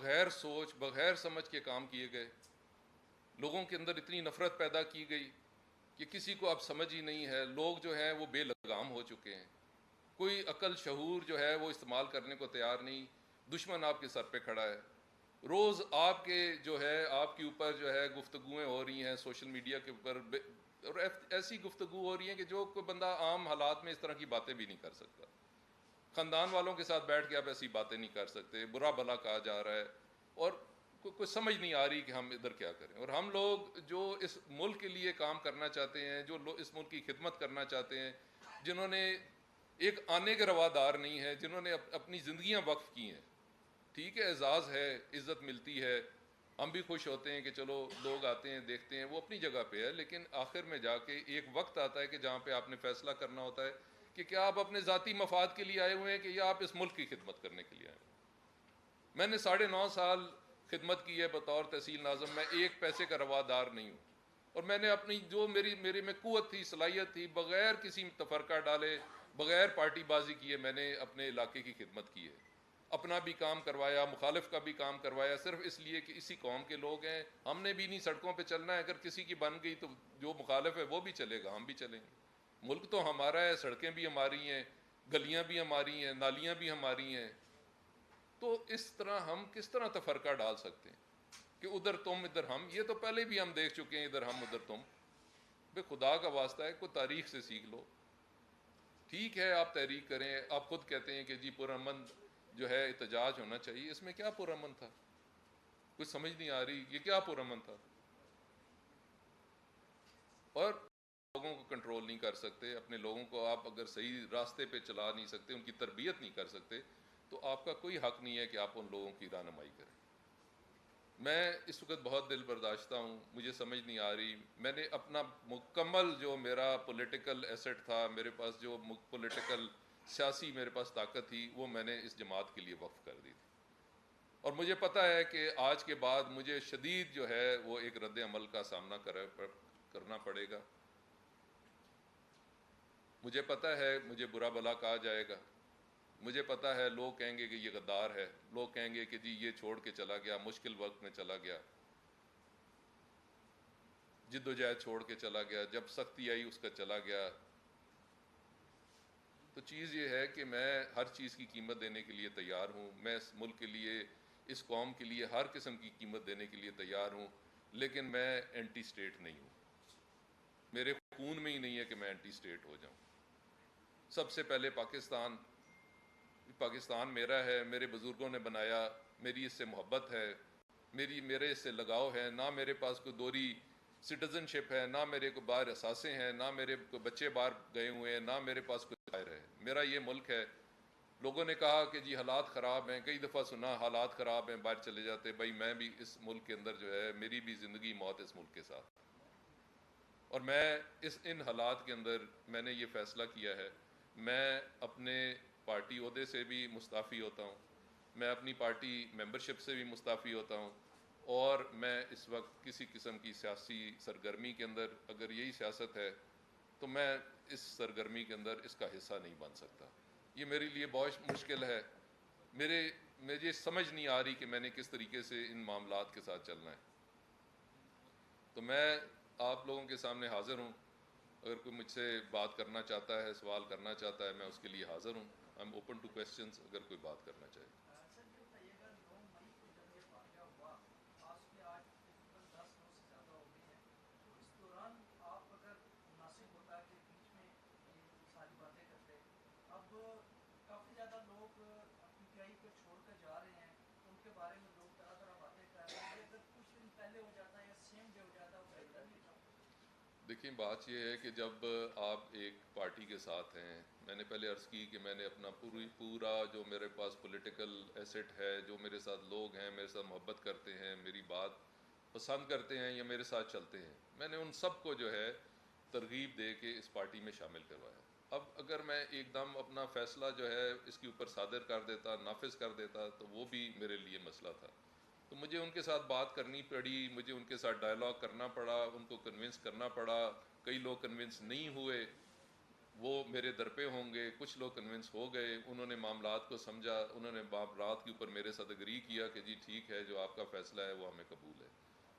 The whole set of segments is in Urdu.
بغیر سوچ بغیر سمجھ کے کام کیے گئے. لوگوں کے اندر اتنی نفرت پیدا کی گئی کہ کسی کو اب سمجھ ہی نہیں ہے. لوگ جو ہیں وہ بے لگام ہو چکے ہیں. کوئی عقل شعور جو ہے وہ استعمال کرنے کو تیار نہیں. دشمن آپ کے سر پہ کھڑا ہے. روز آپ کے جو ہے آپ کے اوپر جو ہے گفتگویں ہو رہی ہیں سوشل میڈیا کے اوپر, اور ایسی گفتگو ہو رہی ہیں کہ جو کوئی بندہ عام حالات میں اس طرح کی باتیں بھی نہیں کر سکتا. خاندان والوں کے ساتھ بیٹھ کے آپ ایسی باتیں نہیں کر سکتے. برا بھلا کہا جا رہا ہے اور کوئی سمجھ نہیں آ رہی کہ ہم ادھر کیا کریں. اور ہم لوگ جو اس ملک کے لیے کام کرنا چاہتے ہیں, جو اس ملک کی خدمت کرنا چاہتے ہیں, جنہوں نے ایک آنے کے روادار نہیں ہے, جنہوں نے اپنی زندگیاں وقف کی ہیں. ٹھیک ہے, اعزاز ہے, عزت ملتی ہے, ہم بھی خوش ہوتے ہیں کہ چلو لوگ آتے ہیں دیکھتے ہیں, وہ اپنی جگہ پہ ہے. لیکن آخر میں جا کے ایک وقت آتا ہے کہ جہاں پہ آپ نے فیصلہ کرنا ہوتا ہے کہ کیا آپ اپنے ذاتی مفاد کے لیے آئے ہوئے ہیں کہ یا آپ اس ملک کی خدمت کرنے کے لیے آئے ہیں. میں نے 9.5 سال خدمت کی ہے بطور تحصیل ناظم. میں ایک پیسے کا روادار نہیں ہوں, اور میں نے اپنی جو میرے میں قوت تھی, صلاحیت تھی, بغیر کسی تفرقہ ڈالے, بغیر پارٹی بازی کیے میں نے اپنے علاقے کی خدمت کی ہے. اپنا بھی کام کروایا, مخالف کا بھی کام کروایا, صرف اس لیے کہ اسی قوم کے لوگ ہیں. ہم نے بھی نہیں سڑکوں پہ چلنا ہے. اگر کسی کی بن گئی تو جو مخالف ہے وہ بھی چلے گا, ہم بھی چلیں گے. ملک تو ہمارا ہے, سڑکیں بھی ہماری ہیں, گلیاں بھی ہماری ہیں, نالیاں بھی ہماری ہیں. تو اس طرح ہم کس طرح تفرقہ ڈال سکتے ہیں کہ ادھر تم ادھر ہم؟ یہ تو پہلے بھی ہم دیکھ چکے ہیں, ادھر ہم ادھر تم. بے خدا کا واسطہ ہے, کوئی تاریخ سے سیکھ لو. ٹھیک ہے آپ تحریک کریں, آپ خود کہتے ہیں کہ جی پرامن جو ہے احتجاج ہونا چاہیے. اس میں کیا پرامن تھا؟ کچھ سمجھ نہیں آ رہی یہ کیا پرامن تھا. اور لوگوں کو کنٹرول نہیں کر سکتے, اپنے لوگوں کو آپ اگر صحیح راستے پہ چلا نہیں سکتے, ان کی تربیت نہیں کر سکتے, تو آپ کا کوئی حق نہیں ہے کہ آپ ان لوگوں کی رہنمائی کریں. میں اس وقت بہت دل برداشتہ ہوں, مجھے سمجھ نہیں آ رہی. میں نے اپنا مکمل جو میرا پولیٹیکل ایسٹ تھا, میرے پاس جو پولیٹیکل سیاسی میرے پاس طاقت تھی, وہ میں نے اس جماعت کے لیے وقف کر دی تھی. اور مجھے پتہ ہے کہ آج کے بعد مجھے شدید جو ہے وہ ایک رد عمل کا سامنا کرنا پڑے گا. مجھے پتہ ہے مجھے برا بھلا کہا جائے گا. مجھے پتہ ہے لوگ کہیں گے کہ یہ غدار ہے, لوگ کہیں گے کہ جی یہ چھوڑ کے چلا گیا, مشکل وقت میں چلا گیا, جد و جہد چھوڑ کے چلا گیا, جب سختی آئی اس کا چلا گیا. تو چیز یہ ہے کہ میں ہر چیز کی قیمت دینے کے لیے تیار ہوں. میں اس ملک کے لیے, اس قوم کے لیے ہر قسم کی قیمت دینے کے لیے تیار ہوں. لیکن میں اینٹی سٹیٹ نہیں ہوں. میرے خون میں ہی نہیں ہے کہ میں اینٹی سٹیٹ ہو جاؤں. سب سے پہلے پاکستان میرا ہے, میرے بزرگوں نے بنایا, میری اس سے محبت ہے, میرے اس سے لگاؤ ہے. نہ میرے پاس کوئی دوری سٹیزن شپ ہے, نہ میرے کو باہر اثاثے ہیں, نہ میرے کو بچے باہر گئے ہوئے ہیں, نہ میرے پاس کوئی ظاہر ہے. میرا یہ ملک ہے. لوگوں نے کہا کہ جی حالات خراب ہیں, کئی دفعہ سنا حالات خراب ہیں باہر چلے جاتے. بھائی میں بھی اس ملک کے اندر جو ہے, میری بھی زندگی موت اس ملک کے ساتھ. اور میں ان حالات کے اندر میں نے یہ فیصلہ کیا ہے, میں اپنے پارٹی عہدے سے بھی مستعفی ہوتا ہوں, میں اپنی پارٹی ممبرشپ سے بھی مستعفی ہوتا ہوں. اور میں اس وقت کسی قسم کی سیاسی سرگرمی کے اندر, اگر یہی سیاست ہے تو میں اس سرگرمی کے اندر اس کا حصہ نہیں بن سکتا. یہ میرے لیے بہت مشکل ہے. مجھے سمجھ نہیں آ رہی کہ میں نے کس طریقے سے ان معاملات کے ساتھ چلنا ہے. تو میں آپ لوگوں کے سامنے حاضر ہوں. اگر کوئی مجھ سے بات کرنا چاہتا ہے, سوال کرنا چاہتا ہے, میں اس کے لیے حاضر ہوں. I am open to questions اگر کوئی بات کرنا چاہے. سر یہ بتائیے گا 9 مئی کو جب یہ واقعہ ہوا, آج کے تقریباً 10 روز سے زیادہ ہو گئے ہیں, تو اس دوران آپ اگر مناسب ہوتا کہ بیچ میں یہ ساری باتیں کرتے. اب کافی زیادہ لوگ پی ٹی آئی کو چھوڑ کر جا رہے ہیں, ان کے بارے میں لوگ طرح طرح باتیں کر رہے ہیں. یہ اگر کچھ دن پہلے ہو جاتا یا سیم ڈے ہو جاتا وہ بہتر نہیں تھا؟ دیکھیں بات یہ ہے کہ جب آپ ایک پارٹی کے ساتھ ہیں, میں نے پہلے عرض کی کہ میں نے اپنا پورا جو میرے پاس پولیٹیکل ایسٹ ہے, جو میرے ساتھ لوگ ہیں, میرے ساتھ محبت کرتے ہیں, میری بات پسند کرتے ہیں یا میرے ساتھ چلتے ہیں, میں نے ان سب کو جو ہے ترغیب دے کے اس پارٹی میں شامل کروایا. اب اگر میں ایک دم اپنا فیصلہ جو ہے اس کے اوپر صادر کر دیتا, نافذ کر دیتا, تو وہ بھی میرے لیے مسئلہ تھا. تو مجھے ان کے ساتھ بات کرنی پڑی, مجھے ان کے ساتھ ڈائلاگ کرنا پڑا, ان کو کنونس کرنا پڑا. کئی لوگ کنونس نہیں ہوئے. وہ میرے در پہ ہوں گے. کچھ لوگ کنونس ہو گئے, انہوں نے معاملات کو سمجھا, انہوں نے معاملات کے اوپر میرے ساتھ اگری کیا کہ جی ٹھیک ہے, جو آپ کا فیصلہ ہے وہ ہمیں قبول ہے.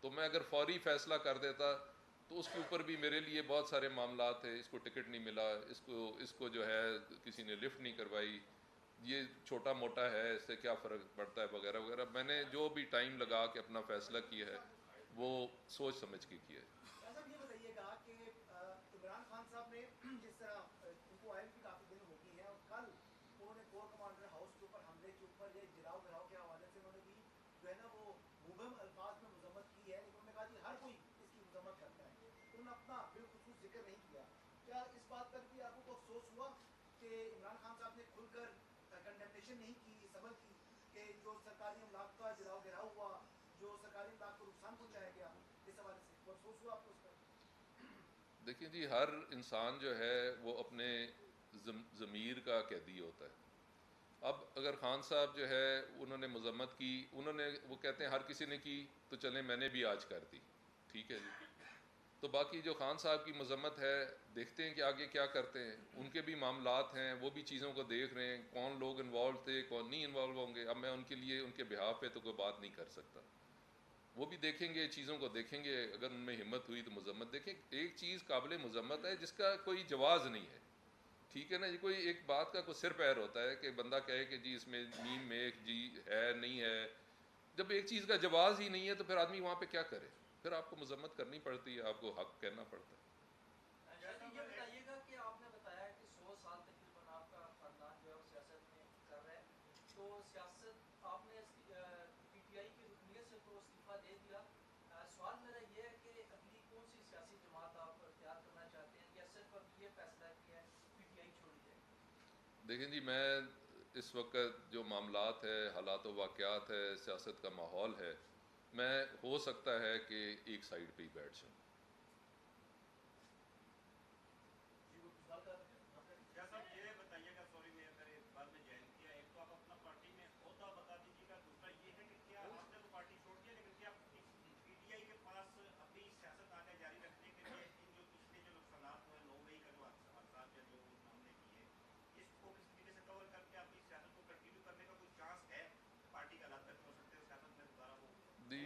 تو میں اگر فوری فیصلہ کر دیتا تو اس کے اوپر بھی میرے لیے بہت سارے معاملات تھے. اس کو ٹکٹ نہیں ملا, اس کو جو ہے کسی نے لفٹ نہیں کروائی, یہ چھوٹا موٹا ہے, اس سے کیا فرق پڑتا ہے, وغیرہ وغیرہ. میں نے جو بھی ٹائم لگا کے اپنا فیصلہ کیا ہے وہ سوچ سمجھ کے کیا ہے. صاحب یہ بتائیے گا کہ عمران خان صاحب نے جس طرح ان کو آئے بھی کافی دن ہو گئی ہیں, اور کل انہوں نے کور کمانڈر ہاؤس کے اوپر حملے کے اوپر یہ جلاؤ گراؤ کے حوالے سے انہوں نے بھی جو ہے نا وہ مبہم الفاظ میں مذمت کی ہے, لیکن انہوں نے کہا کہ ہر کوئی اس کی مذمت کرتا ہے. انہوں نے اپنا بالخصوص ذکر نہیں کیا. کیا اس بات پر بھی آپ کو افسوس ہوا کہ عمران خان صاحب نے کھل کر کنڈمنیشن نہیں کی, سبق کی, کہ جو سرکاری املاک کا جلاؤ گراؤ ہوا, جو سرکاری املاک کو نقصان پہنچایا گیا, اس حوالے سے افسوس ہوا آپ کو اس پر؟ دیکھیں جی, ہر انسان جو ہے وہ اپنے ضمیر کا قیدی ہوتا ہے. اب اگر خان صاحب جو ہے انہوں نے مذمت کی, وہ کہتے ہیں ہر کسی نے کی تو چلیں میں نے بھی آج کر دی, ٹھیک ہے جی. تو باقی جو خان صاحب کی مذمت ہے, دیکھتے ہیں کہ آگے کیا کرتے ہیں. ان کے بھی معاملات ہیں, وہ بھی چیزوں کو دیکھ رہے ہیں, کون لوگ انوالو تھے, کون نہیں انوالو ہوں گے. اب میں ان کے لیے ان کے بہاف پہ تو کوئی بات نہیں کر سکتا. وہ بھی دیکھیں گے, چیزوں کو دیکھیں گے, اگر ان میں ہمت ہوئی تو مذمت. دیکھیں ایک چیز قابل مذمت ہے جس کا کوئی جواز نہیں ہے, ٹھیک ہے نا جی. کوئی ایک بات کا کوئی سر پیر ہوتا ہے کہ بندہ کہے کہ جی اس میں میم میں ایک جی ہے نہیں ہے. جب ایک چیز کا جواز ہی نہیں ہے تو پھر آدمی وہاں پہ کیا کرے, پھر آپ کو مذمت کرنی پڑتی ہے, آپ کو حق کہنا پڑتا ہے. یہ بتائیے گا کہ آپ نے بتایا کہ 100 سال تقریباً آپ کا خاندان جو ہے وہ سیاست میں کر رہا ہے, تو سیاست آپ نے پی ٹی آئی کی رکنیت سے تو استعفیٰ دے دیا. سوال میرا یہ ہے کہ اگلی کون سی سیاسی جماعت آپ اختیار کرنا چاہتے ہیں, یا صرف اب یہ فیصلہ کیا ہے پی ٹی آئی چھوڑی جائے؟ دیکھیں جی, میں اس وقت جو معاملات ہے, حالات و واقعات ہے, سیاست کا ماحول ہے, میں ہو سکتا ہے کہ ایک سائیڈ پہ ہی بیٹھ جاؤں. صاحب یہ بتائیے گا, سوری میں اگر بعد میں جوائن کیا, ایک تو آپ اپنا پارٹی میں عہدہ بتا دیجیے گا, دوسرا یہ ہے کہ کیا آپ نے تو پارٹی چھوڑ دیا, لیکن کیا پی ٹی آئی کے پاس اپنی سیاست آگے جاری رکھنے کے لیے ان جو پچھلے جو نقصانات ہوئے 9 مئی کا جو حادثات یا جو ہم نے کیے, اس کو کس طریقے سے کور کر کے اپنی سیاست کو کنٹینیو کرنے کا کوئی چانس ہے؟ پارٹی کا علیحدہ ہو سکتے ہیں سیاست میں دوبارہ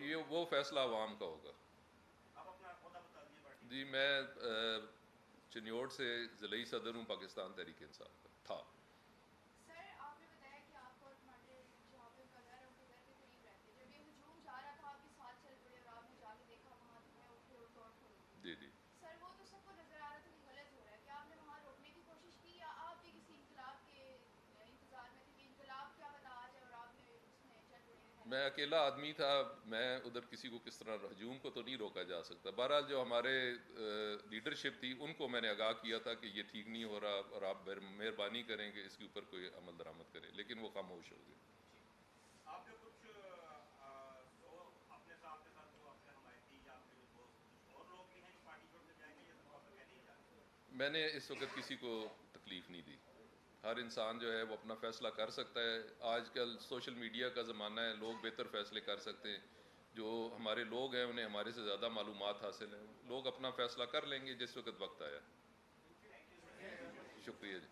یہ وہ فیصلہ عوام کا ہوگا. آپ اپنا عہدہ بتا دیجیے پارٹی جی, میں چنیوڑ سے ضلعی صدر ہوں پاکستان تحریک انصاف کا تھا. سر آپ نے بتایا کہ آپ اور کمانڈر جہاں پہ ان کا گھر ہے ان کے گھر کے قریب رہتے, جب یہ ہجوم جا رہا تھا آپ کے ساتھ چل پڑے اور آپ نے جا کے دیکھا وہاں تو میں اٹھے اور توڑ پھوڑ ہو گئی. جی جی, سر وہ تو سب کو نظر آ رہا تھا کہ غلط ہو رہا ہے, کیا آپ نے وہاں روکنے کی کوشش کی, یا آپ بھی کسی انقلاب کے انتظار میں تھے کہ انقلاب کیا پتا آ جائے اور آپ نے اس میں چل پڑے ہیں؟ میں اکیلا آدمی تھا, میں ادھر کسی کو کس طرح, ہجوم کو تو نہیں روکا جا سکتا. بہرحال جو ہمارے لیڈرشپ تھی ان کو میں نے آگاہ کیا تھا کہ یہ ٹھیک نہیں ہو رہا اور آپ مہربانی کریں کہ اس کے اوپر کوئی عمل درآمد کریں, لیکن وہ خاموش ہو گئے. آپ کے کچھ اپنے ساتھ جو آپ کے حمایتی یا آپ کے جو دوست کچھ اور لوگ بھی ہیں جو پارٹی چھوڑ کے جائیں گے, یہ سب آپ کہنے ہی جاتے ہیں؟ میں نے اس وقت کسی کو تکلیف نہیں دی. ہر انسان جو ہے وہ اپنا فیصلہ کر سکتا ہے. آج کل سوشل میڈیا کا زمانہ ہے, لوگ بہتر فیصلے کر سکتے ہیں. جو ہمارے لوگ ہیں انہیں ہمارے سے زیادہ معلومات حاصل ہیں, لوگ اپنا فیصلہ کر لیں گے جس وقت وقت آیا. شکریہ جی.